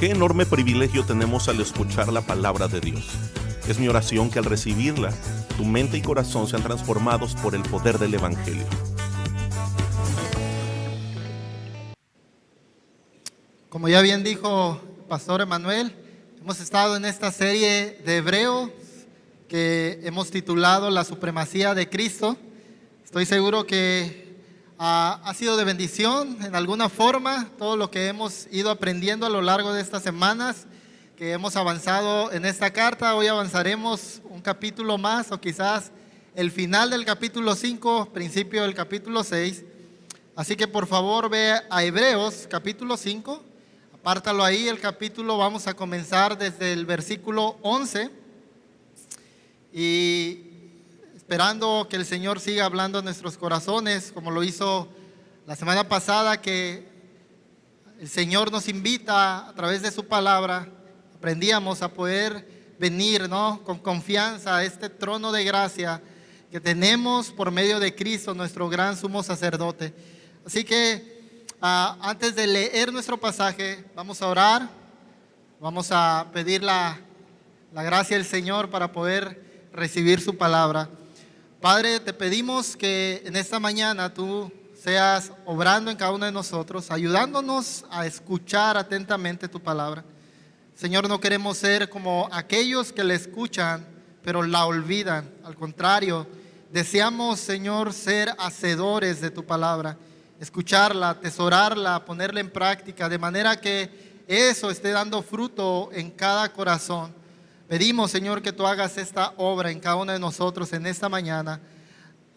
Qué enorme privilegio tenemos al escuchar la palabra de Dios. Es mi oración que al recibirla, tu mente y corazón sean transformados por el poder del Evangelio. Como ya bien dijo el pastor Emanuel, hemos estado en esta serie de Hebreos que hemos titulado La Supremacía de Cristo. Estoy seguro que ha sido de bendición en alguna forma todo lo que hemos ido aprendiendo a lo largo de estas semanas que hemos avanzado en esta carta. Hoy avanzaremos un capítulo más, o quizás el final del capítulo 5, principio del capítulo 6. Así que por favor ve a Hebreos capítulo 5, apártalo ahí el capítulo. Vamos a comenzar desde el versículo 11 y esperando que el Señor siga hablando a nuestros corazones, como lo hizo la semana pasada, que el Señor nos invita a través de su palabra. Aprendíamos a poder venir, ¿no?, con confianza a este trono de gracia que tenemos por medio de Cristo, nuestro gran sumo sacerdote. Así que antes de leer nuestro pasaje, vamos a orar, vamos a pedir la gracia del Señor para poder recibir su palabra. Padre, te pedimos que en esta mañana tú seas obrando en cada uno de nosotros, ayudándonos a escuchar atentamente tu palabra. Señor, no queremos ser como aquellos que la escuchan, pero la olvidan. Al contrario, deseamos, Señor, ser hacedores de tu palabra, escucharla, atesorarla, ponerla en práctica, de manera que eso esté dando fruto en cada corazón. Pedimos, Señor, que tú hagas esta obra en cada uno de nosotros en esta mañana,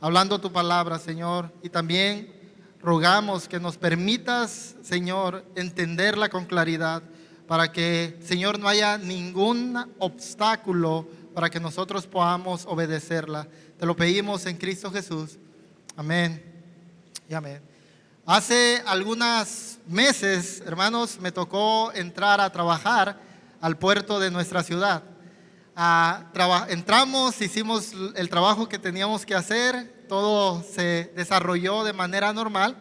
hablando tu palabra, Señor, y también rogamos que nos permitas, Señor, entenderla con claridad, para que, Señor, no haya ningún obstáculo para que nosotros podamos obedecerla. Te lo pedimos en Cristo Jesús. Amén y amén. Hace algunos meses, hermanos, me tocó entrar a trabajar al puerto de nuestra ciudad. Entramos, hicimos el trabajo que teníamos que hacer, todo se desarrolló de manera normal.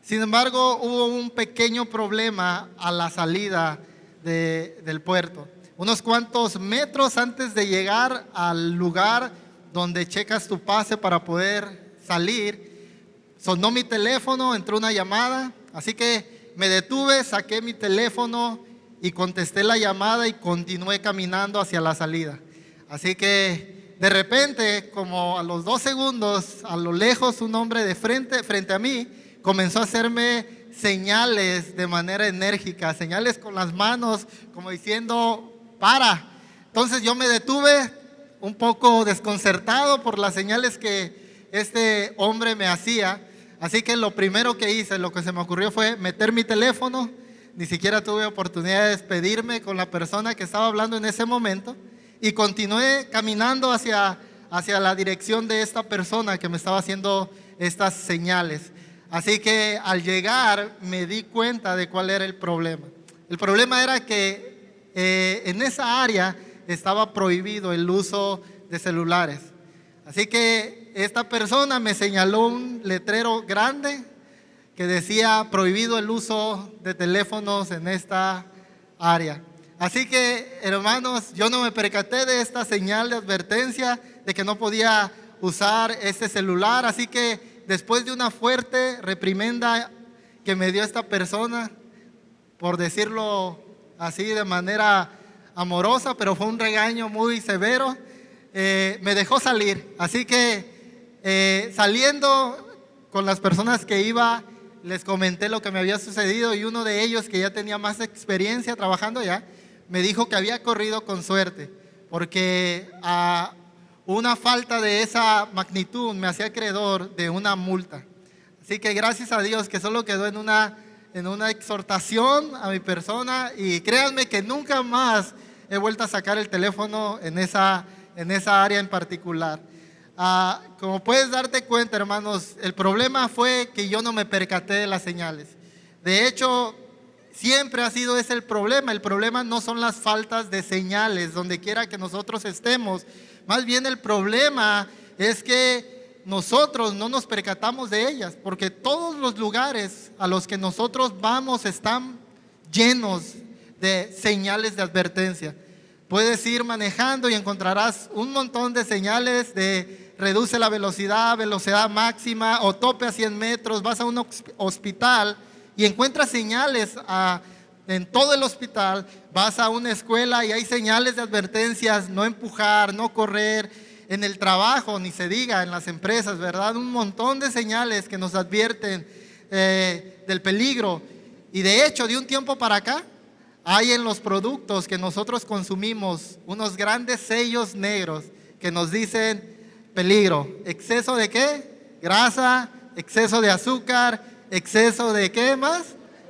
Sin embargo, hubo un pequeño problema a la salida del puerto. Unos cuantos metros antes de llegar al lugar donde checas tu pase para poder salir, sonó mi teléfono, entró una llamada, así que me detuve, saqué mi teléfono y contesté la llamada y continué caminando hacia la salida. Así que de repente, como a los 2 segundos, a lo lejos, un hombre de frente a mí comenzó a hacerme señales de manera enérgica, señales con las manos, como diciendo, para. Entonces yo me detuve un poco desconcertado por las señales que este hombre me hacía. Así que lo primero que hice, lo que se me ocurrió fue meter mi teléfono. Ni siquiera tuve oportunidad de despedirme con la persona que estaba hablando en ese momento y continué caminando hacia la dirección de esta persona que me estaba haciendo estas señales. Así que al llegar me di cuenta de cuál era el problema. El problema era que en esa área estaba prohibido el uso de celulares. Así que esta persona me señaló un letrero grande que decía prohibido el uso de teléfonos en esta área. Así que, hermanos, yo no me percaté de esta señal de advertencia de que no podía usar este celular. Así que después de una fuerte reprimenda que me dio esta persona, por decirlo así de manera amorosa, pero fue un regaño muy severo, me dejó salir. Así que saliendo con las personas que iba, les comenté lo que me había sucedido y uno de ellos, que ya tenía más experiencia trabajando allá, me dijo que había corrido con suerte porque una falta de esa magnitud me hacía acreedor de una multa. Así que gracias a Dios que solo quedó en una exhortación a mi persona, y créanme que nunca más he vuelto a sacar el teléfono en esa área en particular. Como puedes darte cuenta, hermanos, el problema fue que yo no me percaté de las señales. De hecho, siempre ha sido ese el problema. El problema no son las faltas de señales donde quiera que nosotros estemos. Más bien el problema es que nosotros no nos percatamos de ellas, porque todos los lugares a los que nosotros vamos están llenos de señales de advertencia. Puedes ir manejando y encontrarás un montón de señales de reduce la velocidad, velocidad máxima o tope a 100 metros. Vas a un hospital y encuentras señales en todo el hospital. Vas a una escuela y hay señales de advertencias: no empujar, no correr. En el trabajo, ni se diga, en las empresas, ¿verdad? Un montón de señales que nos advierten del peligro. Y de hecho, de un tiempo para acá, hay en los productos que nosotros consumimos unos grandes sellos negros que nos dicen peligro. ¿Exceso de qué? Grasa, exceso de azúcar, exceso de qué más?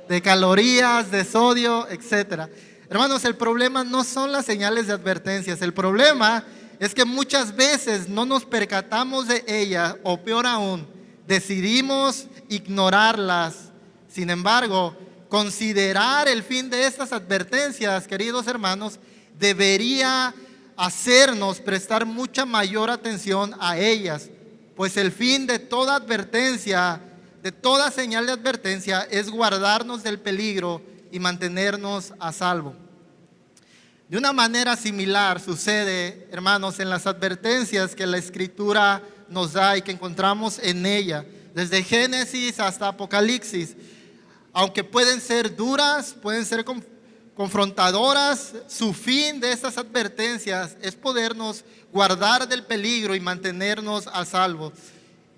De calorías, de sodio, etcétera. Hermanos, el problema no son las señales de advertencias. El problema es que muchas veces no nos percatamos de ellas, o peor aún, decidimos ignorarlas. Sin embargo, considerar el fin de estas advertencias, queridos hermanos, debería hacernos prestar mucha mayor atención a ellas, pues el fin de toda advertencia, de toda señal de advertencia, es guardarnos del peligro y mantenernos a salvo. De una manera similar sucede, hermanos, en las advertencias que la Escritura nos da y que encontramos en ella, desde Génesis hasta Apocalipsis. Aunque pueden ser duras, pueden ser confrontadoras, su fin de estas advertencias es podernos guardar del peligro y mantenernos a salvo.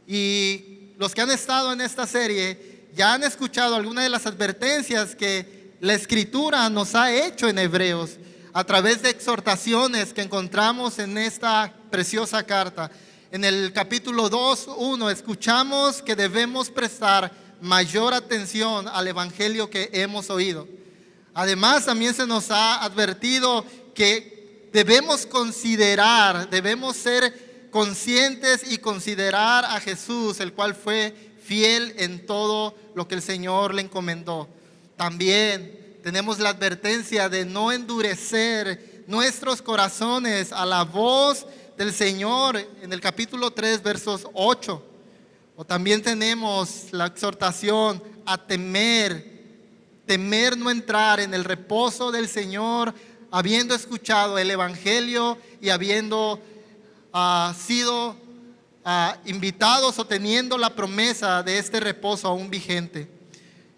Y los que han estado en esta serie ya han escuchado algunas de las advertencias que la Escritura nos ha hecho en Hebreos a través de exhortaciones que encontramos en esta preciosa carta. En el capítulo 2:1 escuchamos que debemos prestar mayor atención al evangelio que hemos oído. Además, también se nos ha advertido que debemos considerar, debemos ser conscientes y considerar a Jesús, el cual fue fiel en todo lo que el Señor le encomendó. También tenemos la advertencia de no endurecer nuestros corazones a la voz del Señor en el capítulo 3, versos 8. O también tenemos la exhortación a temer no entrar en el reposo del Señor, habiendo escuchado el evangelio y habiendo sido invitados o teniendo la promesa de este reposo aún vigente.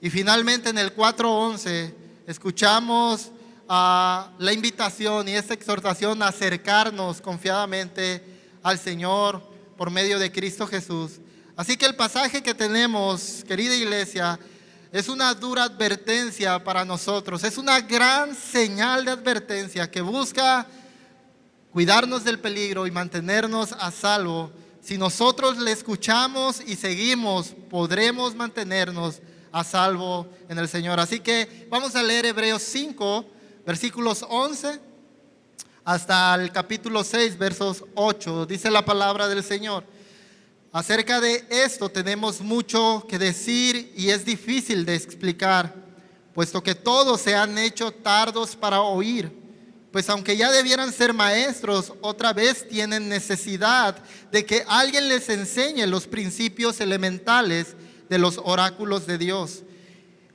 Y finalmente en el 4:11 escuchamos la invitación y esta exhortación a acercarnos confiadamente al Señor por medio de Cristo Jesús. Así que el pasaje que tenemos, querida iglesia, es una dura advertencia para nosotros. Es una gran señal de advertencia que busca cuidarnos del peligro y mantenernos a salvo. Si nosotros le escuchamos y seguimos, podremos mantenernos a salvo en el Señor. Así que vamos a leer Hebreos 5, versículos 11 hasta el capítulo 6, versos 8. Dice la palabra del Señor: acerca de esto tenemos mucho que decir y es difícil de explicar, puesto que todos se han hecho tardos para oír. Pues aunque ya debieran ser maestros, otra vez tienen necesidad de que alguien les enseñe los principios elementales de los oráculos de Dios.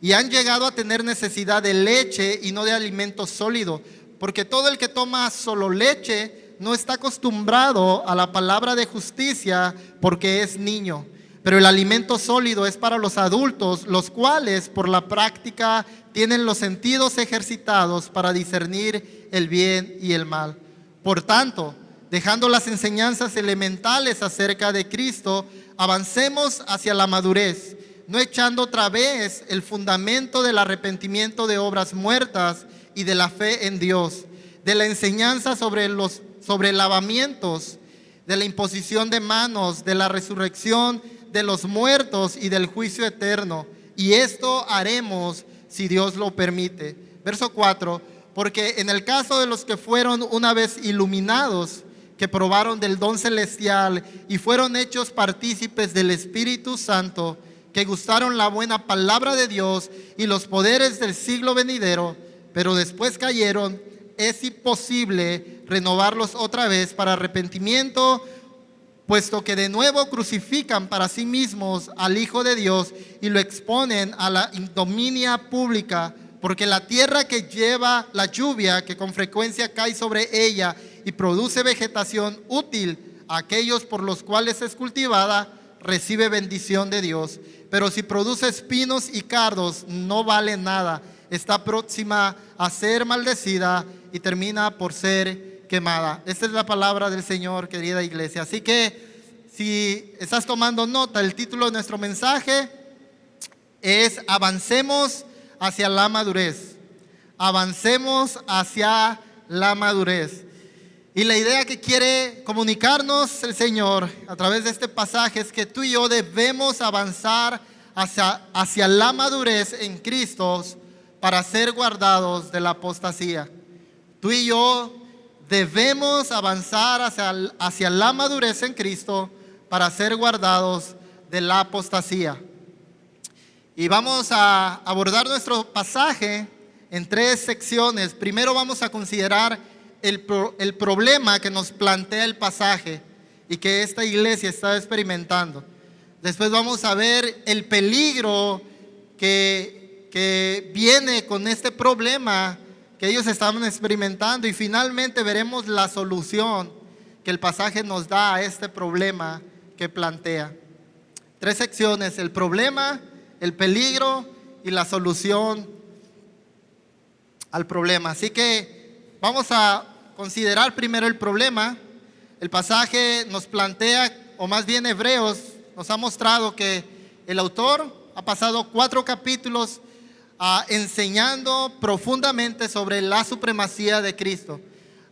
Y han llegado a tener necesidad de leche y no de alimento sólido, porque todo el que toma solo leche no está acostumbrado a la palabra de justicia porque es niño. Pero el alimento sólido es para los adultos, los cuales por la práctica tienen los sentidos ejercitados para discernir el bien y el mal. Por tanto, dejando las enseñanzas elementales acerca de Cristo, avancemos hacia la madurez, no echando otra vez el fundamento del arrepentimiento de obras muertas y de la fe en Dios, de la enseñanza sobre lavamientos, de la imposición de manos, de la resurrección de los muertos y del juicio eterno. Y esto haremos si Dios lo permite. Verso 4: porque en el caso de los que fueron una vez iluminados, que probaron del don celestial y fueron hechos partícipes del Espíritu Santo, que gustaron la buena palabra de Dios y los poderes del siglo venidero, pero después cayeron, es imposible renovarlos otra vez para arrepentimiento, puesto que de nuevo crucifican para sí mismos al Hijo de Dios y lo exponen a la ignominia pública, Porque la tierra que lleva la lluvia, que con frecuencia cae sobre ella y produce vegetación útil a aquellos por los cuales es cultivada, recibe bendición de Dios. Pero si produce espinos y cardos, no vale nada. Está próxima a ser maldecida y termina por ser quemada. Esta es la palabra del Señor, querida iglesia. Así que si estás tomando nota, el título de nuestro mensaje es Avancemos hacia la madurez. Avancemos hacia la madurez. Y la idea que quiere comunicarnos el Señor a través de este pasaje es que tú y yo debemos avanzar hacia la madurez en Cristo para ser guardados de la apostasía. Tú y yo debemos avanzar hacia la madurez en Cristo para ser guardados de la apostasía. Y vamos a abordar nuestro pasaje en 3 secciones. Primero vamos a considerar el problema que nos plantea el pasaje y que esta iglesia está experimentando. Después vamos a ver el peligro que viene con este problema que ellos estaban experimentando. Y finalmente veremos la solución que el pasaje nos da a este problema que plantea. 3 secciones: el problema, el peligro y la solución al problema. Así que vamos a considerar primero el problema. El pasaje nos plantea, o más bien Hebreos nos ha mostrado que el autor ha pasado 4 capítulos enseñando profundamente sobre la supremacía de Cristo.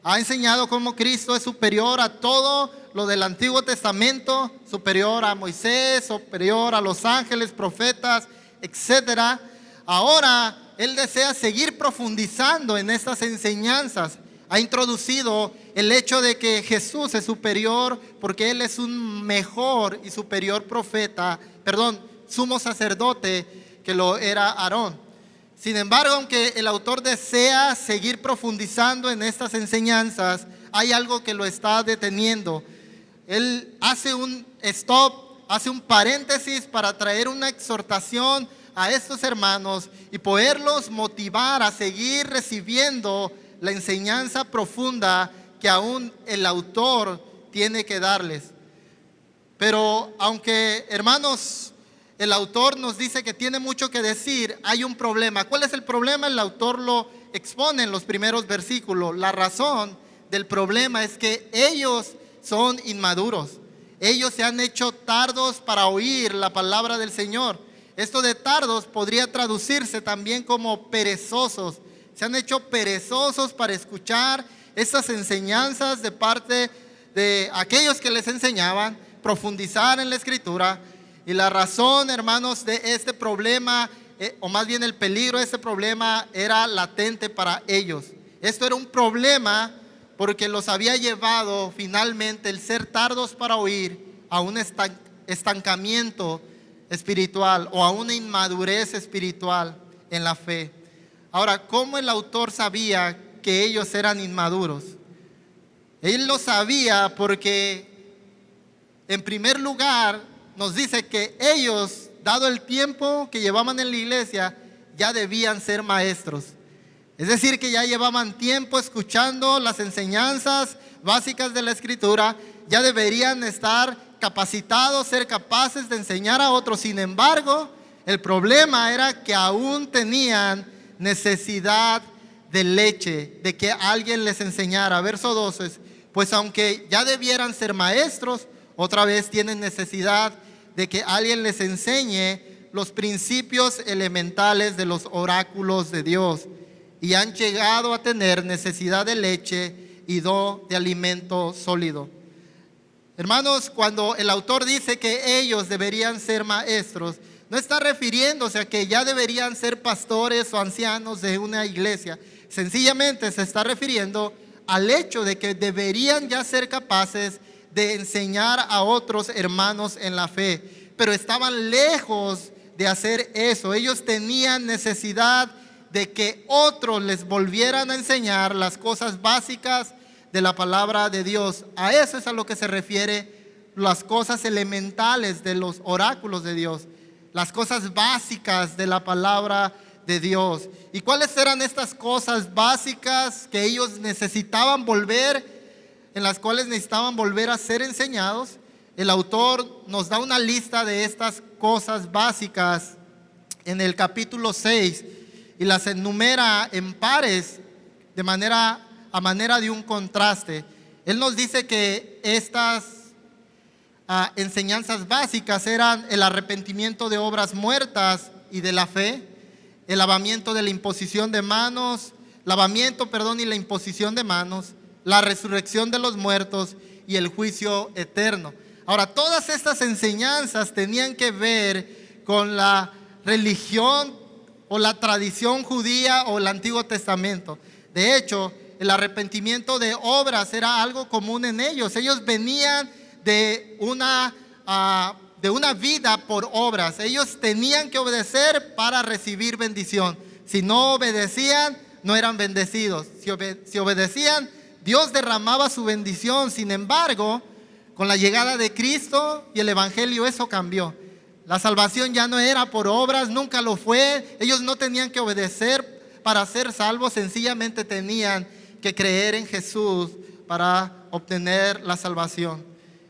Ha enseñado cómo Cristo es superior a todo lo del Antiguo Testamento, superior a Moisés, superior a los ángeles, profetas, etc. Ahora él desea seguir profundizando en estas enseñanzas. Ha introducido el hecho de que Jesús es superior porque Él es un mejor y superior sumo sacerdote que lo era Aarón. Sin embargo, aunque el autor desea seguir profundizando en estas enseñanzas, hay algo que lo está deteniendo. Él hace un stop, hace un paréntesis para traer una exhortación a estos hermanos y poderlos motivar a seguir recibiendo la enseñanza profunda que aún el autor tiene que darles. Pero aunque, hermanos, el autor nos dice que tiene mucho que decir, hay un problema. ¿Cuál es el problema? El autor lo expone en los primeros versículos. La razón del problema es que ellos son inmaduros. Ellos se han hecho tardos para oír la palabra del Señor. Esto de tardos podría traducirse también como perezosos. Se han hecho perezosos para escuchar estas enseñanzas de parte de aquellos que les enseñaban, profundizar en la Escritura. Y la razón, hermanos, de este problema, o más bien el peligro de este problema, era latente para ellos. Esto era un problema porque los había llevado finalmente el ser tardos para oír a un estancamiento espiritual o a una inmadurez espiritual en la fe. Ahora, ¿cómo el autor sabía que ellos eran inmaduros? Él lo sabía porque, en primer lugar, nos dice que ellos, dado el tiempo que llevaban en la iglesia, ya debían ser maestros. Es decir, que ya llevaban tiempo escuchando las enseñanzas básicas de la Escritura, ya deberían estar capacitados, ser capaces de enseñar a otros. Sin embargo, el problema era que aún tenían necesidad de leche, de que alguien les enseñara. Verso 12, pues aunque ya debieran ser maestros, otra vez tienen necesidad de que alguien les enseñe los principios elementales de los oráculos de Dios, y han llegado a tener necesidad de leche y no de alimento sólido. Hermanos, cuando el autor dice que ellos deberían ser maestros, no está refiriéndose a que ya deberían ser pastores o ancianos de una iglesia. Sencillamente se está refiriendo al hecho de que deberían ya ser capaces de enseñar a otros hermanos en la fe. Pero estaban lejos de hacer eso. Ellos tenían necesidad de que otros les volvieran a enseñar las cosas básicas de la palabra de Dios. A eso es a lo que se refiere las cosas elementales de los oráculos de Dios, las cosas básicas de la palabra de Dios. ¿Y cuáles eran estas cosas básicas que ellos necesitaban en las cuales necesitaban volver a ser enseñados? El autor nos da una lista de estas cosas básicas en el capítulo 6 y las enumera en pares a manera de un contraste. Él nos dice que estas enseñanzas básicas eran el arrepentimiento de obras muertas y de la fe, el lavamiento y la imposición de manos, y la imposición de manos, la resurrección de los muertos y el juicio eterno. Ahora, todas estas enseñanzas tenían que ver con la religión o la tradición judía o el Antiguo Testamento. De hecho, el arrepentimiento de obras era algo común en ellos. Ellos venían de una vida por obras. Ellos tenían que obedecer para recibir bendición. Si no obedecían, no eran bendecidos. Si obedecían, Dios derramaba su bendición. Sin embargo, con la llegada de Cristo y el Evangelio, eso cambió. La salvación ya no era por obras, nunca lo fue. Ellos no tenían que obedecer para ser salvos, sencillamente tenían que creer en Jesús para obtener la salvación.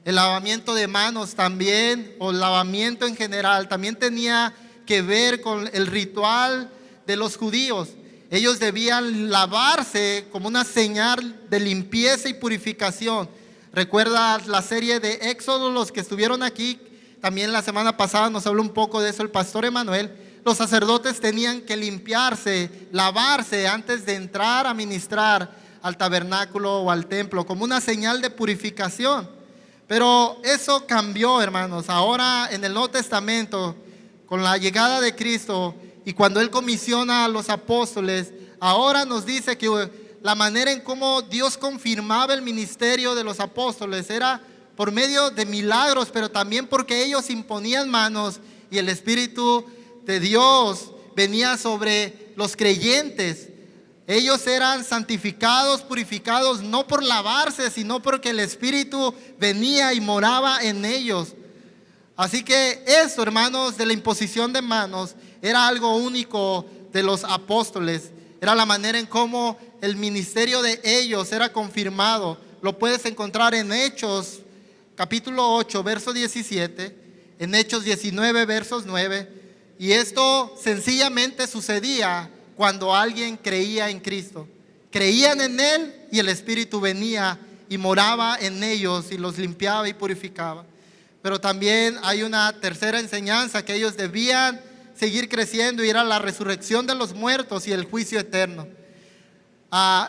El lavamiento de manos también, o el lavamiento en general, también tenía que ver con el ritual de los judíos. Ellos debían lavarse como una señal de limpieza y purificación. Recuerda la serie de Éxodo, los que estuvieron aquí, también la semana pasada nos habló un poco de eso el pastor Emanuel. Los sacerdotes tenían que limpiarse, lavarse antes de entrar a ministrar al tabernáculo o al templo, como una señal de purificación. Pero eso cambió, hermanos. Ahora en el Nuevo Testamento, con la llegada de Cristo y cuando Él comisiona a los apóstoles, ahora nos dice que la manera en cómo Dios confirmaba el ministerio de los apóstoles era por medio de milagros, pero también porque ellos imponían manos y el Espíritu de Dios venía sobre los creyentes. Ellos eran santificados, purificados, no por lavarse, sino porque el Espíritu venía y moraba en ellos. Así que eso, hermanos, de la imposición de manos era algo único de los apóstoles. Era la manera en cómo el ministerio de ellos era confirmado. Lo puedes encontrar en Hechos capítulo 8, verso 17, en Hechos 19, versos 9. Y esto sencillamente sucedía cuando alguien creía en Cristo. Creían en Él y el Espíritu venía y moraba en ellos y los limpiaba y purificaba. Pero también hay una tercera enseñanza que ellos debían seguir creciendo, y era la resurrección de los muertos y el juicio eterno.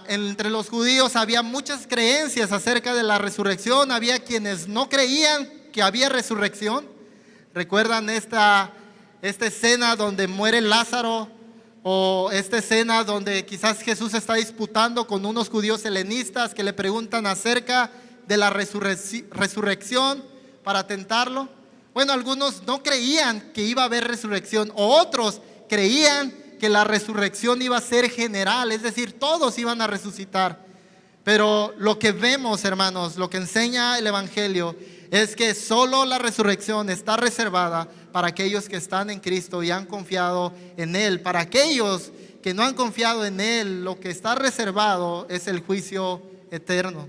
Entre los judíos había muchas creencias acerca de la resurrección. Había quienes no creían que había resurrección. ¿Recuerdan esta escena donde muere Lázaro? O esta escena donde quizás Jesús está disputando con unos judíos helenistas que le preguntan acerca de la resurrección para tentarlo. Bueno, algunos no creían que iba a haber resurrección, o otros creían que la resurrección iba a ser general, es decir, todos iban a resucitar. Pero lo que vemos, hermanos, lo que enseña el Evangelio es que solo la resurrección está reservada para aquellos que están en Cristo y han confiado en Él. Para aquellos que no han confiado en Él, lo que está reservado es el juicio eterno.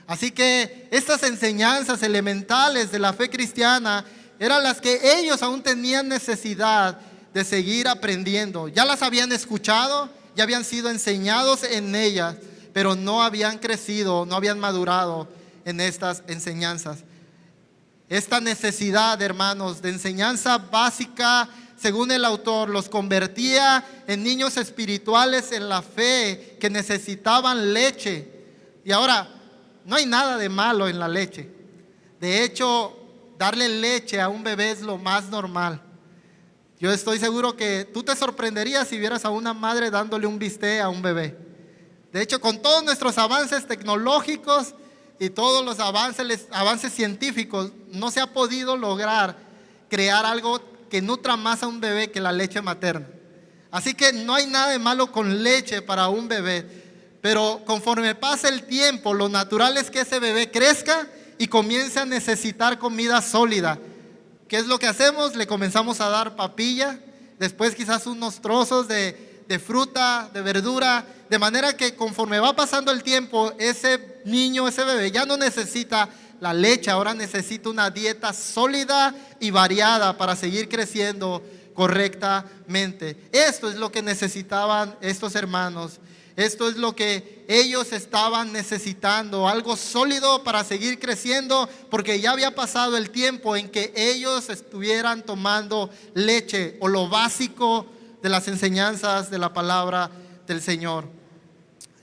Así que estas enseñanzas elementales de la fe cristiana eran las que ellos aún tenían necesidad de seguir aprendiendo. Ya las habían escuchado, ya habían sido enseñados en ellas, pero no habían crecido, no habían madurado en estas enseñanzas. Esta necesidad, hermanos, de enseñanza básica, según el autor, los convertía en niños espirituales en la fe que necesitaban leche. Y ahora, no hay nada de malo en la leche. De hecho, darle leche a un bebé es lo más normal. Yo estoy seguro que tú te sorprenderías si vieras a una madre dándole un bistec a un bebé. De hecho, con todos nuestros avances tecnológicos y todos los avances científicos, no se ha podido lograr crear algo que nutra más a un bebé que la leche materna. Así que no hay nada de malo con leche para un bebé, pero conforme pasa el tiempo, lo natural es que ese bebé crezca y comience a necesitar comida sólida. ¿Qué es lo que hacemos? Le comenzamos a dar papilla, después quizás unos trozos de fruta, de verdura, de manera que conforme va pasando el tiempo, ese niño, ese bebé ya no necesita la leche, ahora necesita una dieta sólida y variada para seguir creciendo correctamente. Esto es lo que necesitaban estos hermanos. Esto es lo que ellos estaban necesitando, algo sólido para seguir creciendo, porque ya había pasado el tiempo en que ellos estuvieran tomando leche o lo básico de las enseñanzas de la palabra del Señor.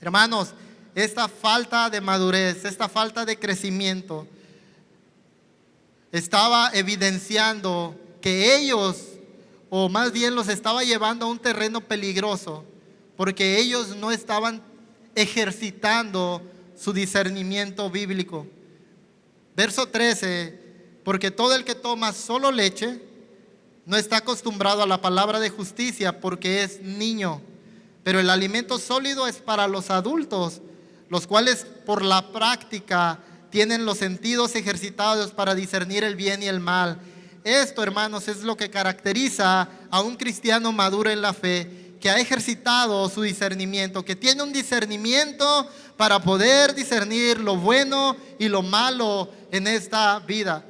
Hermanos, esta falta de madurez, esta falta de crecimiento estaba evidenciando que ellos, o más bien los estaba llevando a un terreno peligroso, porque ellos no estaban ejercitando su discernimiento bíblico. Verso 13, porque todo el que toma solo leche no está acostumbrado a la palabra de justicia, porque es niño. Pero el alimento sólido es para los adultos, los cuales por la práctica tienen los sentidos ejercitados para discernir el bien y el mal. Esto, hermanos, es lo que caracteriza a un cristiano maduro en la fe, que ha ejercitado su discernimiento, que tiene un discernimiento para poder discernir lo bueno y lo malo en esta vida.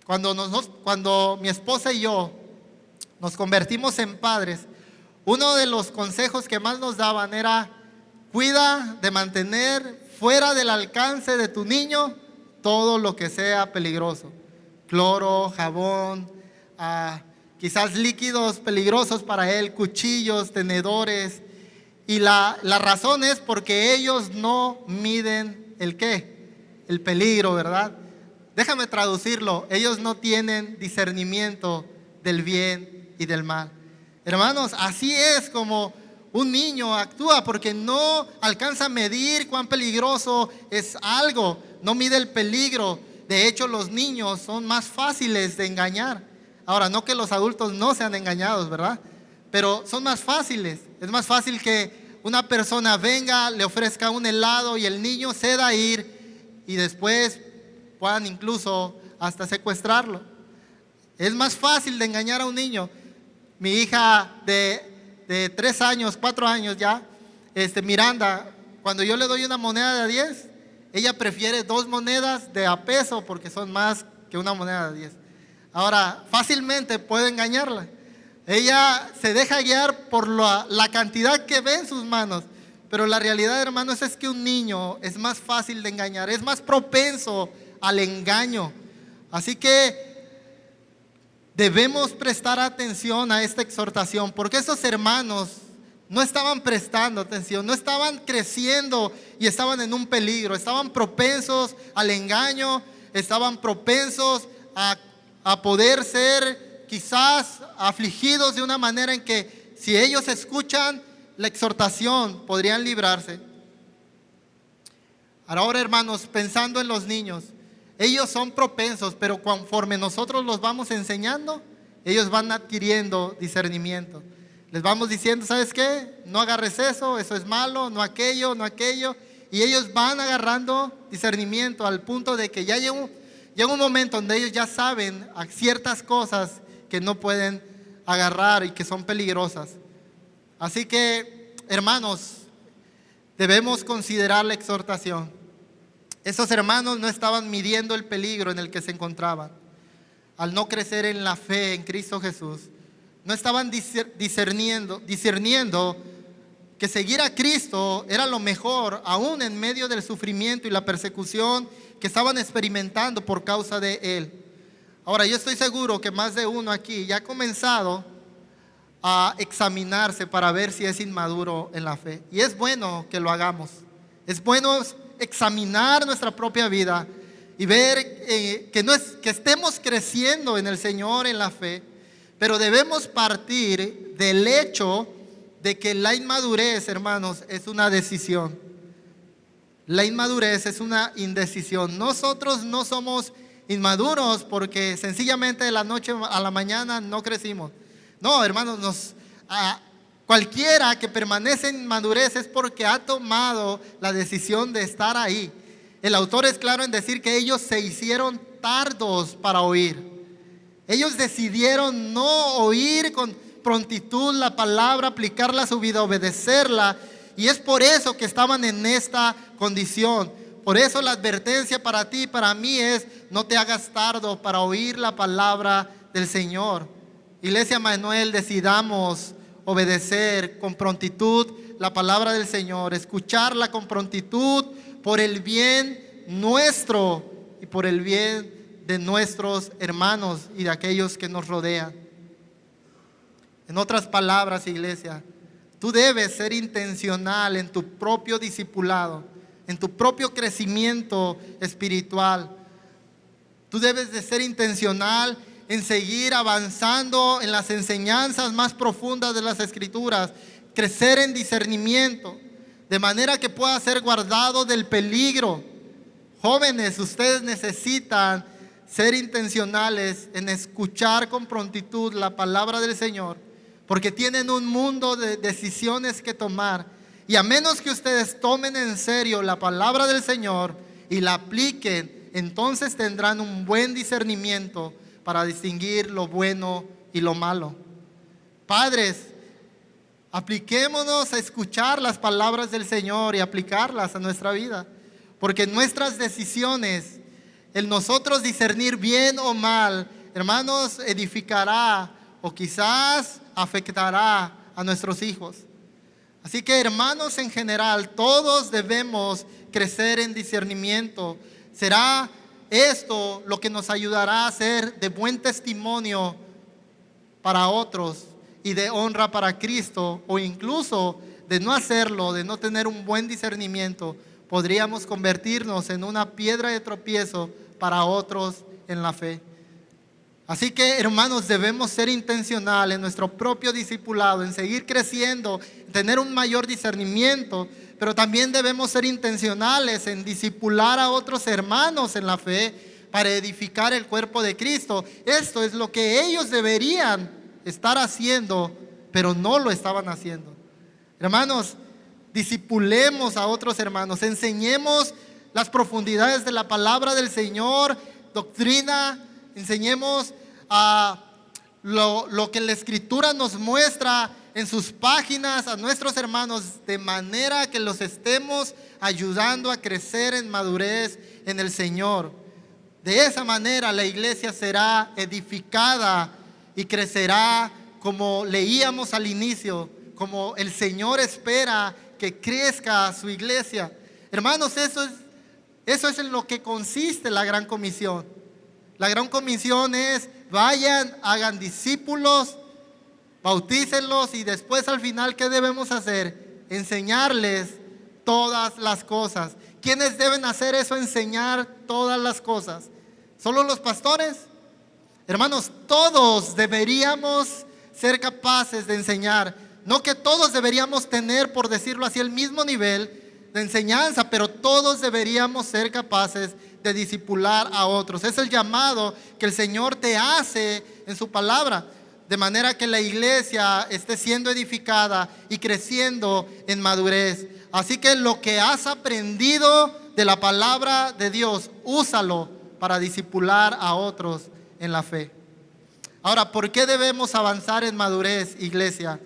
Cuando mi esposa y yo nos convertimos en padres, uno de los consejos que más nos daban era: cuida de mantener fuera del alcance de tu niño todo lo que sea peligroso. Cloro, jabón, quizás líquidos peligrosos para él, cuchillos, tenedores. Y la razón es porque ellos no miden el ¿qué? El peligro, ¿verdad? Déjame traducirlo. Ellos no tienen discernimiento del bien y del mal. Hermanos, así es como un niño actúa, porque no alcanza a medir cuán peligroso es algo, no mide el peligro. De hecho, los niños son más fáciles de engañar. Ahora, no que los adultos no sean engañados, ¿verdad? Pero son más fáciles. Es más fácil que una persona venga, le ofrezca un helado y el niño ceda a ir, y después puedan incluso hasta secuestrarlo. Es más fácil de engañar a un niño. Mi hija de 3 años, 4 años ya, Miranda, cuando yo le doy una moneda de 10, ella prefiere 2 monedas de a peso porque son más que una moneda de 10. Ahora, fácilmente puede engañarla. Ella se deja guiar por la cantidad que ve en sus manos. Pero la realidad, hermanos, es que un niño es más fácil de engañar, es más propenso al engaño. Así que debemos prestar atención a esta exhortación, porque esos hermanos no estaban prestando atención, no estaban creciendo y estaban en un peligro. Estaban propensos al engaño, estaban propensos a poder ser quizás afligidos de una manera en que si ellos escuchan la exhortación podrían librarse. Ahora, hermanos, pensando en los niños, ellos son propensos, pero conforme nosotros los vamos enseñando, ellos van adquiriendo discernimiento. Les vamos diciendo: ¿sabes qué? No agarres eso, eso es malo, no aquello, no aquello. Y ellos van agarrando discernimiento al punto de que ya llega un momento donde ellos ya saben a ciertas cosas que no pueden agarrar y que son peligrosas. Así que, hermanos, debemos considerar la exhortación. Esos hermanos no estaban midiendo el peligro en el que se encontraban. Al no crecer en la fe en Cristo Jesús, no estaban discerniendo que seguir a Cristo era lo mejor, aún en medio del sufrimiento y la persecución que estaban experimentando por causa de Él. Ahora, yo estoy seguro que más de uno aquí ya ha comenzado a examinarse para ver si es inmaduro en la fe. Y es bueno que lo hagamos. Es bueno examinar nuestra propia vida y ver que estemos creciendo en el Señor en la fe, pero debemos partir del hecho de que la inmadurez, hermanos, es una decisión. La inmadurez es una indecisión. Nosotros no somos inmaduros porque sencillamente de la noche a la mañana no crecimos. No, hermanos, cualquiera que permanece en inmadurez es porque ha tomado la decisión de estar ahí. El autor es claro en decir que ellos se hicieron tardos para oír. Ellos decidieron no oír con prontitud la palabra, aplicarla a su vida, obedecerla. Y es por eso que estaban en esta condición. Por eso la advertencia para ti y para mí es: no te hagas tardo para oír la palabra del Señor. Iglesia Manuel, decidamos obedecer con prontitud la palabra del Señor, escucharla con prontitud por el bien nuestro y por el bien de nuestros hermanos y de aquellos que nos rodean. En otras palabras, iglesia, tú debes ser intencional en tu propio discipulado, en tu propio crecimiento espiritual. Tú debes de ser intencional en seguir avanzando en las enseñanzas más profundas de las Escrituras, crecer en discernimiento, de manera que pueda ser guardado del peligro. Jóvenes, ustedes necesitan ser intencionales en escuchar con prontitud la palabra del Señor, porque tienen un mundo de decisiones que tomar. Y a menos que ustedes tomen en serio la palabra del Señor y la apliquen, entonces tendrán un buen discernimiento para distinguir lo bueno y lo malo. Padres, apliquémonos a escuchar las palabras del Señor y aplicarlas a nuestra vida, porque nuestras decisiones, el nosotros discernir bien o mal, hermanos, edificará o quizás afectará a nuestros hijos. Así que, hermanos, en general, todos debemos crecer en discernimiento. Será esto lo que nos ayudará a ser de buen testimonio para otros y de honra para Cristo, o incluso de no hacerlo, de no tener un buen discernimiento, podríamos convertirnos en una piedra de tropiezo para otros en la fe. Así que, hermanos, debemos ser intencionales en nuestro propio discipulado, en seguir creciendo, en tener un mayor discernimiento, pero también debemos ser intencionales en discipular a otros hermanos en la fe para edificar el cuerpo de Cristo. Esto es lo que ellos deberían estar haciendo, pero no lo estaban haciendo. Hermanos, discipulemos a otros hermanos, enseñemos las profundidades de la palabra del Señor, doctrina, enseñemos a lo que la Escritura nos muestra en sus páginas a nuestros hermanos, de manera que los estemos ayudando a crecer en madurez en el Señor. De esa manera la iglesia será edificada y crecerá como leíamos al inicio, como el Señor espera que crezca su iglesia. Hermanos, eso es en lo que consiste la Gran Comisión. La Gran Comisión es: vayan, hagan discípulos, bautícenlos, y después al final, ¿qué debemos hacer? Enseñarles todas las cosas. ¿Quiénes deben hacer eso? Enseñar todas las cosas. ¿Solo los pastores? Hermanos, todos deberíamos ser capaces de enseñar. No que todos deberíamos tener, por decirlo así, el mismo nivel de enseñanza, pero todos deberíamos ser capaces de discipular a otros. Es el llamado que el Señor te hace en su palabra, de manera que la iglesia esté siendo edificada y creciendo en madurez. Así que lo que has aprendido de la palabra de Dios, úsalo para discipular a otros en la fe. Ahora, ¿por qué debemos avanzar en madurez, iglesia?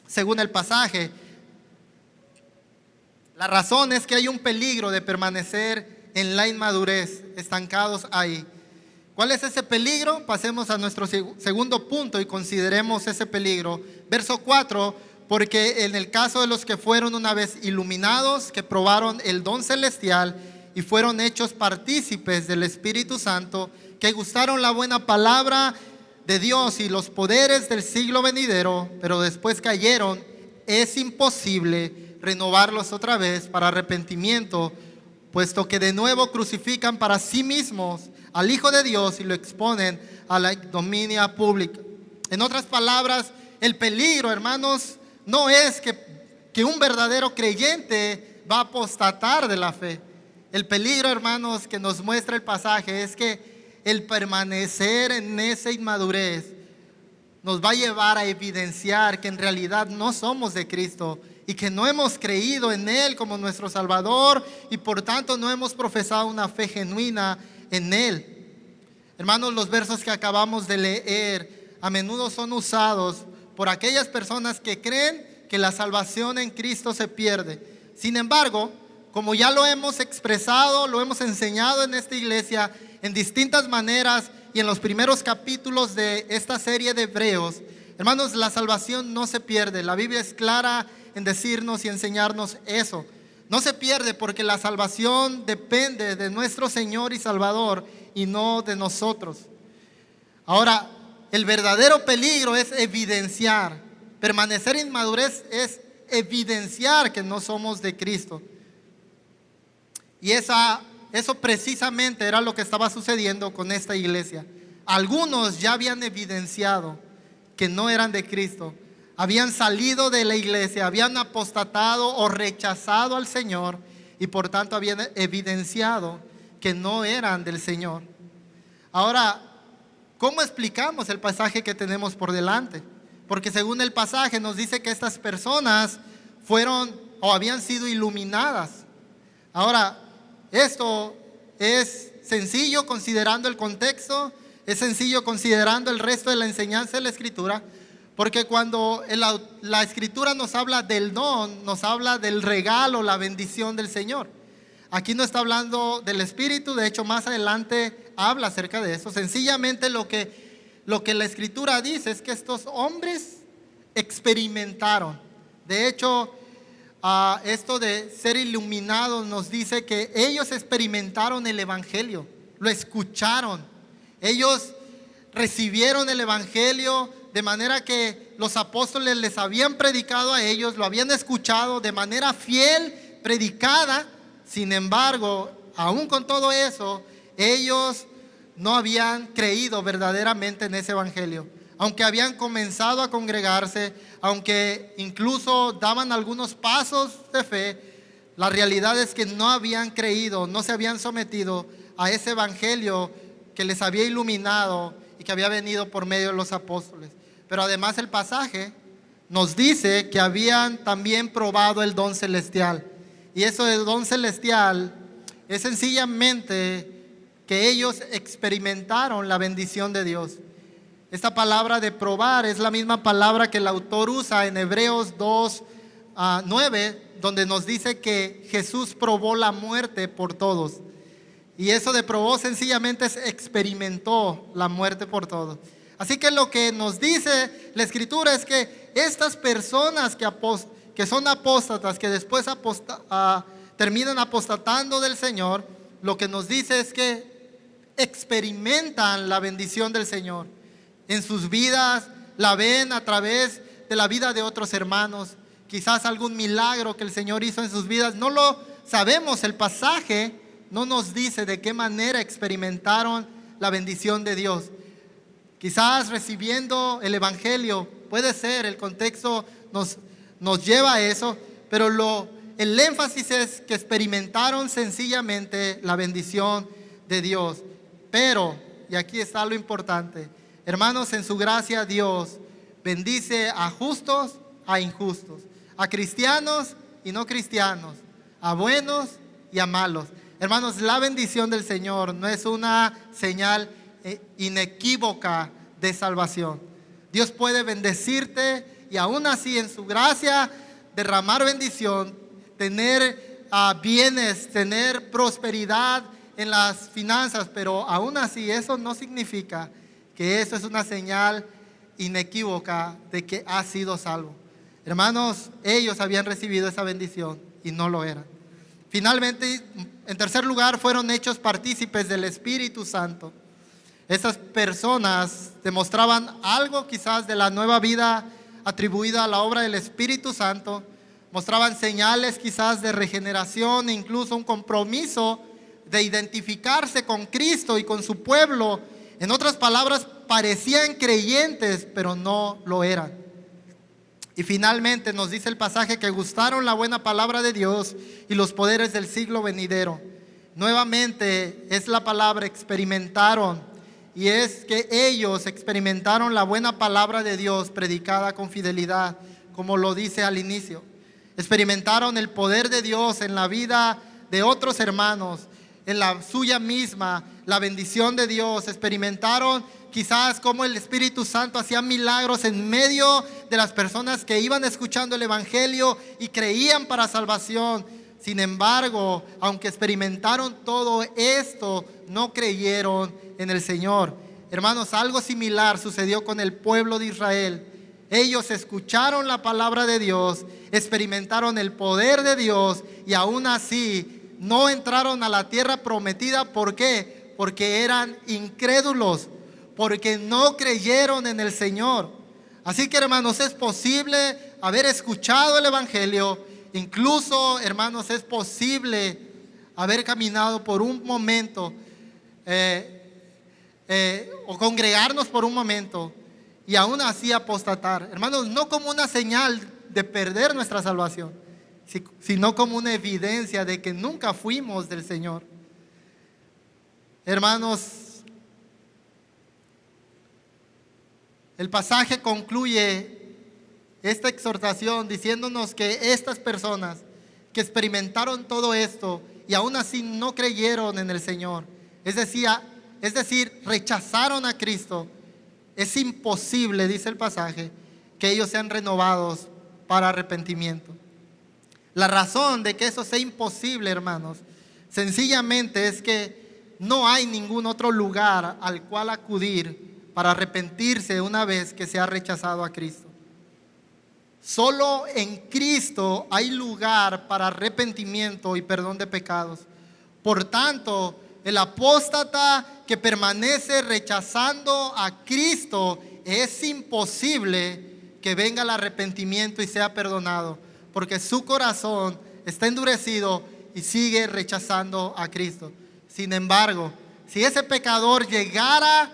Según el pasaje, la razón es que hay un peligro de permanecer en la inmadurez, estancados ahí. ¿Cuál es ese peligro? Pasemos a nuestro segundo punto y consideremos ese peligro. Verso 4, porque en el caso de los que fueron una vez iluminados, que probaron el don celestial y fueron hechos partícipes del Espíritu Santo, que gustaron la buena palabra de Dios y los poderes del siglo venidero, pero después cayeron, es imposible renovarlos otra vez para arrepentimiento, puesto que de nuevo crucifican para sí mismos al Hijo de Dios y lo exponen a la ignominia pública. En otras palabras, el peligro, hermanos, no es que un verdadero creyente va a apostatar de la fe. El peligro, hermanos, que nos muestra el pasaje es que el permanecer en esa inmadurez nos va a llevar a evidenciar que en realidad no somos de Cristo y que no hemos creído en Él como nuestro Salvador y por tanto no hemos profesado una fe genuina en Él. Hermanos, los versos que acabamos de leer a menudo son usados por aquellas personas que creen que la salvación en Cristo se pierde. Sin embargo, como ya lo hemos expresado, lo hemos enseñado en esta iglesia en distintas maneras y en los primeros capítulos de esta serie de Hebreos, hermanos, la salvación no se pierde. La Biblia es clara en decirnos y enseñarnos eso. No se pierde porque la salvación depende de nuestro Señor y Salvador y no de nosotros. Ahora, el verdadero peligro es evidenciar. Permanecer en inmadurez es evidenciar que no somos de Cristo. Y eso precisamente era lo que estaba sucediendo con esta iglesia. Algunos ya habían evidenciado que no eran de Cristo. Habían salido de la iglesia, habían apostatado o rechazado al Señor y por tanto habían evidenciado que no eran del Señor. Ahora, ¿cómo explicamos el pasaje que tenemos por delante? Porque según el pasaje nos dice que estas personas fueron o habían sido iluminadas. Ahora, esto es sencillo considerando el contexto, es sencillo considerando el resto de la enseñanza de la Escritura, porque cuando la Escritura nos habla del don, nos habla del regalo, la bendición del Señor. Aquí no está hablando del Espíritu, de hecho más adelante habla acerca de eso. Sencillamente lo que la Escritura dice es que estos hombres experimentaron. De hecho, esto de ser iluminados nos dice que ellos experimentaron el Evangelio, lo escucharon. Ellos recibieron el Evangelio de manera que los apóstoles les habían predicado a ellos, lo habían escuchado de manera fiel, predicada. Sin embargo, aún con todo eso, ellos no habían creído verdaderamente en ese Evangelio. Aunque habían comenzado a congregarse, aunque incluso daban algunos pasos de fe, la realidad es que no habían creído, no se habían sometido a ese Evangelio que les había iluminado y que había venido por medio de los apóstoles. Pero además el pasaje nos dice que habían también probado el don celestial. Y eso del don celestial es sencillamente que ellos experimentaron la bendición de Dios. Esta palabra de probar es la misma palabra que el autor usa en Hebreos 2:9, donde nos dice que Jesús probó la muerte por todos. Y eso de probó sencillamente es experimentó la muerte por todos. Así que lo que nos dice la Escritura es que estas personas que son apóstatas, que después terminan apostatando del Señor, lo que nos dice es que experimentan la bendición del Señor. En sus vidas la ven a través de la vida de otros hermanos. Quizás algún milagro que el Señor hizo en sus vidas. No lo sabemos, el pasaje no nos dice de qué manera experimentaron la bendición de Dios. Quizás recibiendo el Evangelio, puede ser, el contexto nos lleva a eso, pero el énfasis es que experimentaron sencillamente la bendición de Dios. Pero, y aquí está lo importante, hermanos, en su gracia Dios bendice a justos, a injustos, a cristianos y no cristianos, a buenos y a malos. Hermanos, la bendición del Señor no es una señal inequívoca de salvación. Dios puede bendecirte y aún así en su gracia derramar bendición, tener bienes, tener prosperidad en las finanzas, pero aún así eso no significa que eso es una señal inequívoca de que has sido salvo. Hermanos, ellos habían recibido esa bendición y no lo eran. Finalmente, en tercer lugar, fueron hechos partícipes del Espíritu Santo. Esas personas demostraban algo quizás de la nueva vida atribuida a la obra del Espíritu Santo. Mostraban señales quizás de regeneración, incluso un compromiso de identificarse con Cristo y con su pueblo. En otras palabras, parecían creyentes, pero no lo eran. Y finalmente nos dice el pasaje que gustaron la buena palabra de Dios y los poderes del siglo venidero. Nuevamente es la palabra experimentaron. Y es que ellos experimentaron la buena palabra de Dios predicada con fidelidad, como lo dice al inicio. Experimentaron el poder de Dios en la vida de otros hermanos. en la suya misma la bendición de Dios, experimentaron quizás cómo el Espíritu Santo hacía milagros en medio de las personas que iban escuchando el Evangelio y creían para salvación. Sin embargo, aunque experimentaron todo esto, no creyeron en el Señor. Hermanos, algo similar sucedió con el pueblo de Israel. Ellos escucharon la palabra de Dios, experimentaron el poder de Dios y aún así no entraron a la tierra prometida. ¿Por qué? Porque eran incrédulos, porque no creyeron en el Señor. Así que, hermanos, es posible haber escuchado el Evangelio. Incluso, hermanos, es posible haber caminado por un momento o congregarnos por un momento y aún así apostatar. Hermanos, no como una señal de perder nuestra salvación, sino como una evidencia de que nunca fuimos del Señor. Hermanos, el pasaje concluye esta exhortación diciéndonos que estas personas que experimentaron todo esto y aún así no creyeron en el Señor, es decir, rechazaron a Cristo, es imposible, dice el pasaje, que ellos sean renovados para arrepentimiento. La razón de que eso sea imposible, hermanos, sencillamente es que no hay ningún otro lugar al cual acudir para arrepentirse una vez que se ha rechazado a Cristo. Solo en Cristo hay lugar para arrepentimiento y perdón de pecados. Por tanto, el apóstata que permanece rechazando a Cristo, es imposible que venga el arrepentimiento y sea perdonado, porque su corazón está endurecido y sigue rechazando a Cristo. Sin embargo, si ese pecador llegara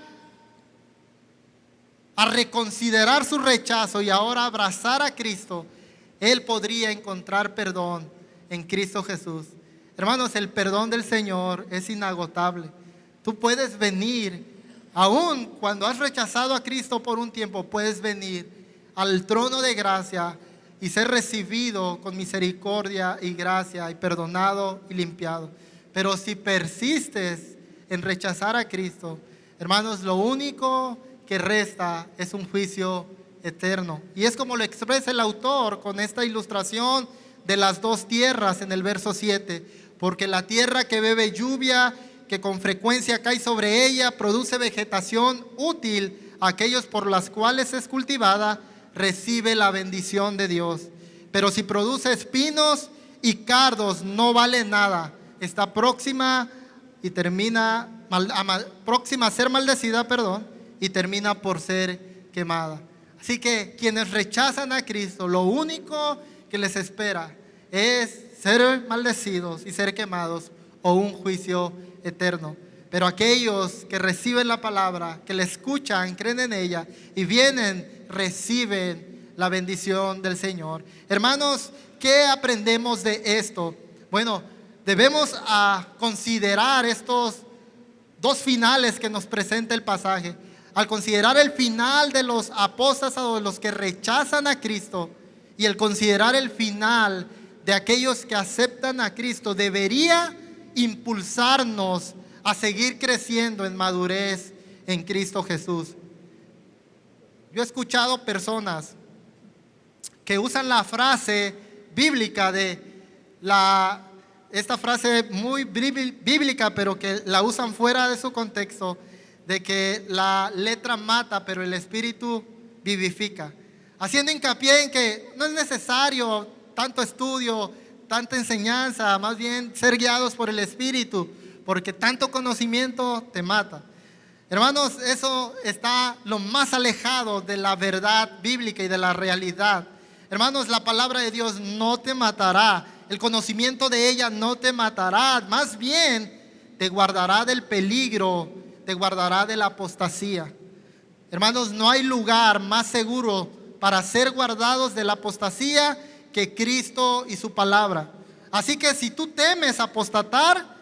a reconsiderar su rechazo y ahora abrazar a Cristo, él podría encontrar perdón en Cristo Jesús. Hermanos, el perdón del Señor es inagotable. Tú puedes venir, aun cuando has rechazado a Cristo por un tiempo, puedes venir al trono de gracia y ser recibido con misericordia y gracia y perdonado y limpiado. Pero si persistes en rechazar a Cristo, hermanos, lo único que resta es un juicio eterno. Y es como lo expresa el autor con esta ilustración de las dos tierras en el verso 7. Porque la tierra que bebe lluvia, que con frecuencia cae sobre ella, produce vegetación útil a aquellos por las cuales es cultivada, recibe la bendición de Dios. Pero si produce espinos y cardos, no vale nada. Está próxima a ser maldecida, y termina por ser quemada. Así que quienes rechazan a Cristo, lo único que les espera es ser maldecidos y ser quemados o un juicio eterno. Pero aquellos que reciben la palabra, que la escuchan, creen en ella y vienen, reciben la bendición del Señor. Hermanos, ¿qué aprendemos de esto? Bueno, debemos considerar estos dos finales que nos presenta el pasaje. Al considerar el final de los apóstatas o de los que rechazan a Cristo y el considerar el final de aquellos que aceptan a Cristo, debería impulsarnos a seguir creciendo en madurez en Cristo Jesús. Yo he escuchado personas que usan la frase bíblica esta frase muy bíblica, pero que la usan fuera de su contexto, de que la letra mata, pero el espíritu vivifica, haciendo hincapié en que no es necesario tanto estudio, tanta enseñanza, más bien ser guiados por el Espíritu, porque tanto conocimiento te mata. Hermanos, eso está lo más alejado de la verdad bíblica y de la realidad. Hermanos, la palabra de Dios no te matará, el conocimiento de ella no te matará, más bien te guardará del peligro, te guardará de la apostasía. Hermanos, no hay lugar más seguro para ser guardados de la apostasía que Cristo y su palabra. Así que si tú temes apostatar,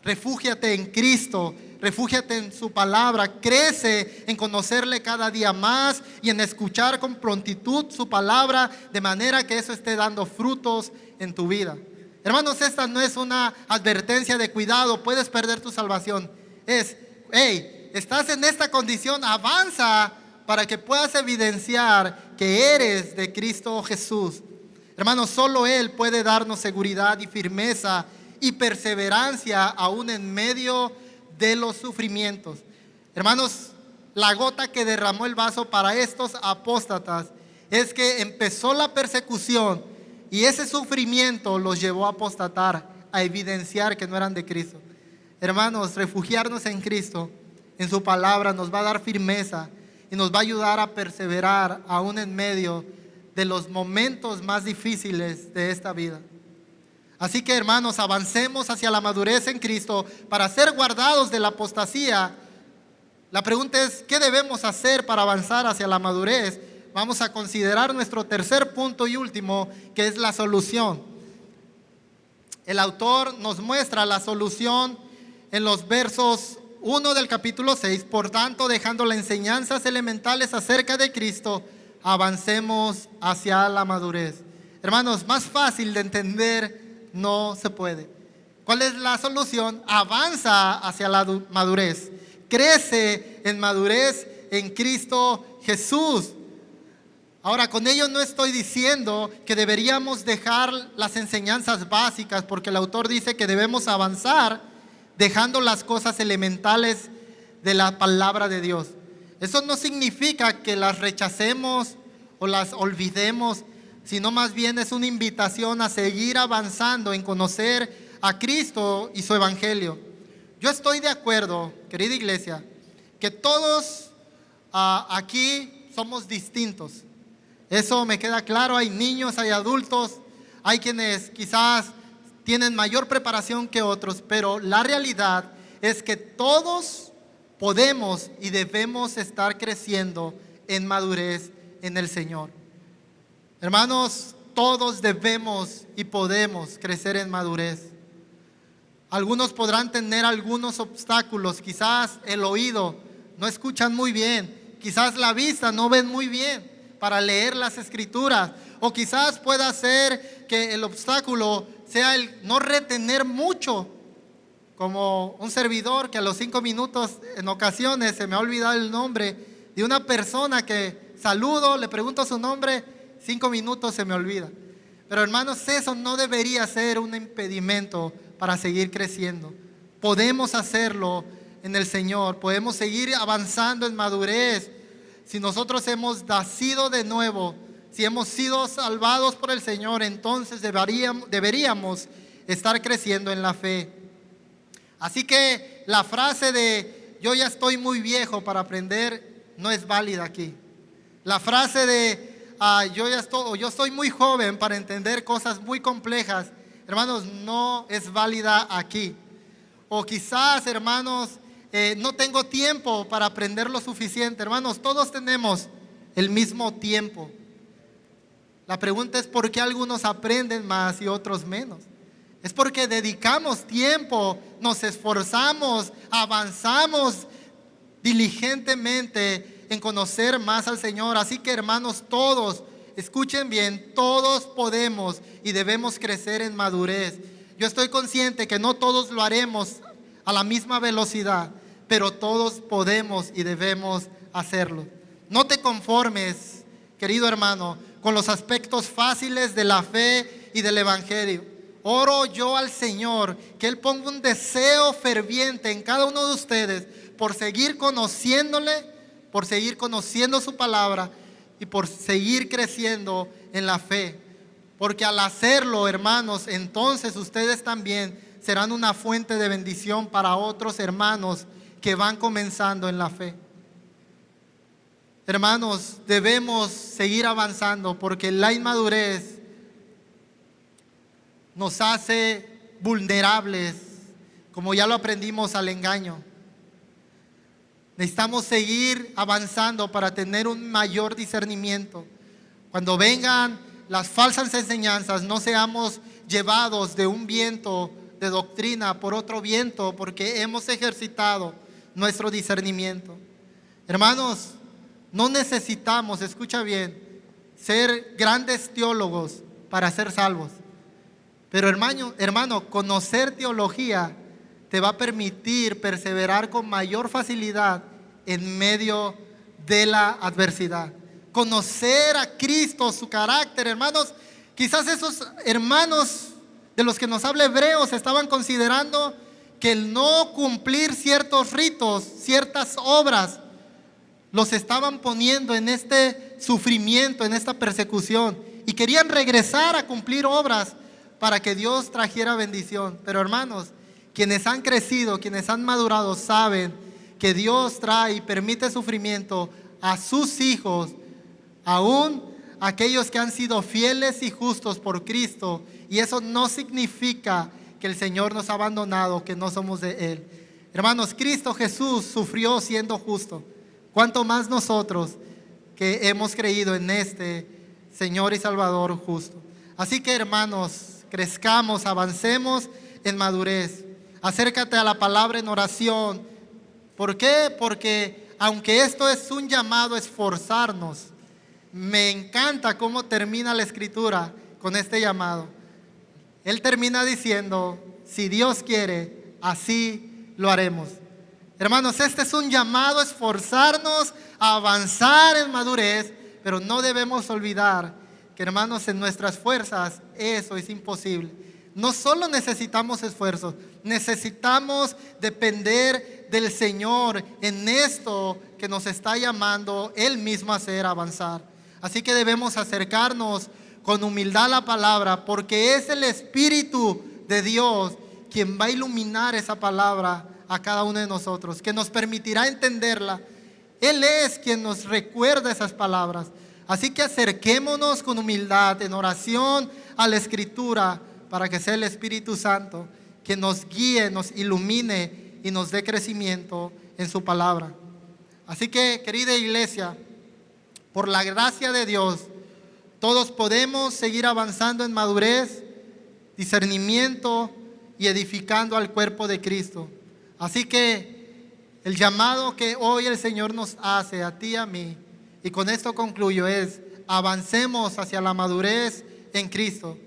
refúgiate en Cristo, refúgiate en su palabra, crece en conocerle cada día más y en escuchar con prontitud su palabra, de manera que eso esté dando frutos en tu vida. Hermanos, esta no es una advertencia de cuidado, puedes perder tu salvación. Es, hey, estás en esta condición, avanza para que puedas evidenciar que eres de Cristo Jesús. Hermanos, solo Él puede darnos seguridad y firmeza y perseverancia aún en medio de los sufrimientos. Hermanos, la gota que derramó el vaso para estos apóstatas es que empezó la persecución y ese sufrimiento los llevó a apostatar, a evidenciar que no eran de Cristo. Hermanos, refugiarnos en Cristo, en su palabra, nos va a dar firmeza y nos va a ayudar a perseverar aún en medio de los momentos más difíciles de esta vida. Así que, hermanos, avancemos hacia la madurez en Cristo para ser guardados de la apostasía. La pregunta es, ¿qué debemos hacer para avanzar hacia la madurez? Vamos a considerar nuestro tercer punto y último, que es la solución. El autor nos muestra la solución en los versos 1 del capítulo 6. Por tanto, dejando las enseñanzas elementales acerca de Cristo, avancemos hacia la madurez. Hermanos, más fácil de entender no se puede. ¿Cuál es la solución? Avanza hacia la madurez. Crece en madurez en Cristo Jesús. Ahora, con ello no estoy diciendo que deberíamos dejar las enseñanzas básicas, porque el autor dice que debemos avanzar dejando las cosas elementales de la palabra de Dios. Eso no significa que las rechacemos o las olvidemos, sino más bien es una invitación a seguir avanzando en conocer a Cristo y su evangelio. Yo estoy de acuerdo, querida iglesia, que todos aquí somos distintos. Eso me queda claro. Hay niños, hay adultos, hay quienes quizás tienen mayor preparación que otros, pero la realidad es que todos podemos y debemos estar creciendo en madurez en el Señor. Hermanos, todos debemos y podemos crecer en madurez. Algunos podrán tener algunos obstáculos, quizás el oído no escuchan muy bien, quizás la vista no ven muy bien para leer las escrituras, o quizás pueda ser que el obstáculo sea el no retener mucho, como un servidor que a los 5 minutos en ocasiones se me ha olvidado el nombre de una persona que saludo, le pregunto su nombre, 5 minutos se me olvida. Pero hermanos, eso no debería ser un impedimento para seguir creciendo. Podemos hacerlo en el Señor, podemos seguir avanzando en madurez. Si nosotros hemos nacido de nuevo, si hemos sido salvados por el Señor, entonces deberíamos estar creciendo en la fe. Así que la frase de yo ya estoy muy viejo para aprender no es válida aquí. La frase de yo estoy muy joven para entender cosas muy complejas, hermanos, no es válida aquí. O quizás, hermanos, no tengo tiempo para aprender lo suficiente. Hermanos, todos tenemos el mismo tiempo. La pregunta es ¿por qué algunos aprenden más y otros menos? Es porque dedicamos tiempo, nos esforzamos, avanzamos diligentemente en conocer más al Señor. Así que, hermanos, todos, escuchen bien, todos podemos y debemos crecer en madurez. Yo estoy consciente que no todos lo haremos a la misma velocidad, pero todos podemos y debemos hacerlo. No te conformes, querido hermano, con los aspectos fáciles de la fe y del evangelio. Oro yo al Señor que Él ponga un deseo ferviente en cada uno de ustedes por seguir conociéndole, por seguir conociendo su palabra y por seguir creciendo en la fe. Porque al hacerlo, hermanos, entonces ustedes también serán una fuente de bendición para otros hermanos que van comenzando en la fe. Hermanos, debemos seguir avanzando porque la inmadurez nos hace vulnerables, como ya lo aprendimos, al engaño. Necesitamos seguir avanzando para tener un mayor discernimiento. Cuando vengan las falsas enseñanzas, no seamos llevados de un viento de doctrina por otro viento, porque hemos ejercitado nuestro discernimiento. Hermanos, no necesitamos, escucha bien, ser grandes teólogos para ser salvos. Pero hermano, conocer teología te va a permitir perseverar con mayor facilidad en medio de la adversidad. Conocer a Cristo, su carácter, hermanos. Quizás esos hermanos de los que nos habla Hebreos estaban considerando que el no cumplir ciertos ritos, ciertas obras, los estaban poniendo en este sufrimiento, en esta persecución, y querían regresar a cumplir obras para que Dios trajera bendición. Pero hermanos, quienes han crecido, quienes han madurado, saben que Dios trae y permite sufrimiento a sus hijos, aún aquellos que han sido fieles y justos por Cristo. Y eso no significa que el Señor nos ha abandonado, que no somos de Él. Hermanos, Cristo Jesús sufrió siendo justo. ¿Cuánto más nosotros que hemos creído en este Señor y Salvador justo? Así que, hermanos, crezcamos, avancemos en madurez. Acércate a la palabra en oración. ¿Por qué? Porque aunque esto es un llamado a esforzarnos, me encanta cómo termina la Escritura con este llamado. Él termina diciendo: si Dios quiere, así lo haremos. Hermanos, este es un llamado a esforzarnos, a avanzar en madurez, pero no debemos olvidar que, hermanos, en nuestras fuerzas eso es imposible. No solo necesitamos esfuerzo, necesitamos depender del Señor en esto que nos está llamando Él mismo a hacer, avanzar. Así que debemos acercarnos con humildad a la palabra, porque es el Espíritu de Dios quien va a iluminar esa palabra a cada uno de nosotros, que nos permitirá entenderla. Él es quien nos recuerda esas palabras. Así que acerquémonos con humildad en oración a la Escritura, para que sea el Espíritu Santo quien nos guíe, nos ilumine y nos dé crecimiento en su palabra. Así que, querida iglesia, por la gracia de Dios, todos podemos seguir avanzando en madurez, discernimiento y edificando al cuerpo de Cristo. Así que el llamado que hoy el Señor nos hace a ti y a mí, y con esto concluyo, es: avancemos hacia la madurez en Cristo,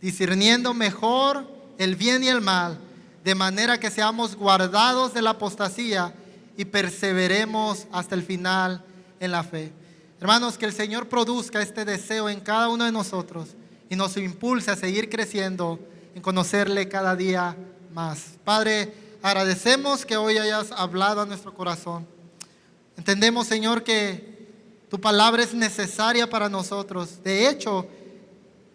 discerniendo mejor el bien y el mal, de manera que seamos guardados de la apostasía y perseveremos hasta el final en la fe. Hermanos, que el Señor produzca este deseo en cada uno de nosotros y nos impulse a seguir creciendo en conocerle cada día más. Padre, agradecemos que hoy hayas hablado a nuestro corazón. Entendemos, Señor, que tu palabra es necesaria para nosotros. De hecho,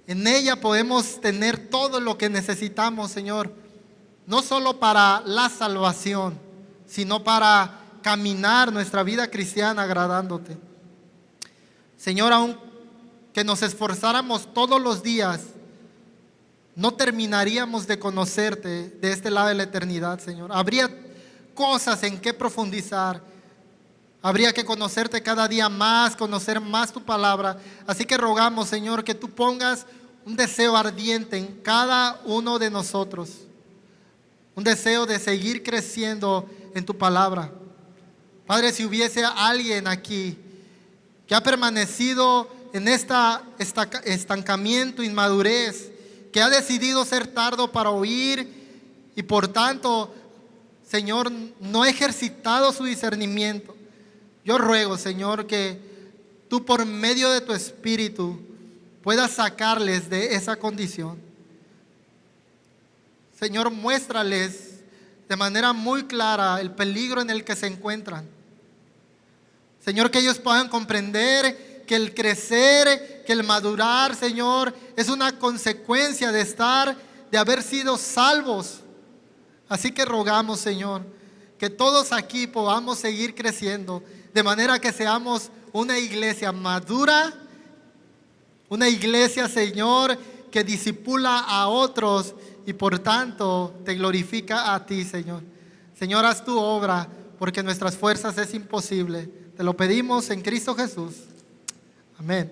en ella podemos tener todo lo que necesitamos, Señor, no solo para la salvación, sino para caminar nuestra vida cristiana agradándote. Señor, aunque nos esforzáramos todos los días, no terminaríamos de conocerte de este lado de la eternidad, Señor. Habría cosas en que profundizar. Habría que conocerte cada día más, conocer más tu palabra. Así que rogamos, Señor, que tú pongas un deseo ardiente en cada uno de nosotros. Un deseo de seguir creciendo en tu palabra. Padre, si hubiese alguien aquí que ha permanecido en estancamiento, inmadurez, que ha decidido ser tardo para oír y por tanto, Señor, no ha ejercitado su discernimiento, yo ruego, Señor, que tú por medio de tu Espíritu puedas sacarles de esa condición. Señor, muéstrales de manera muy clara el peligro en el que se encuentran. Señor, que ellos puedan comprender que el crecer, que el madurar, Señor, es una consecuencia de haber sido salvos. Así que rogamos, Señor, que todos aquí podamos seguir creciendo, de manera que seamos una iglesia madura, una iglesia, Señor, que discipula a otros y por tanto te glorifica a ti, Señor. Señor, haz tu obra, porque nuestras fuerzas es imposible. Te lo pedimos en Cristo Jesús. Amén.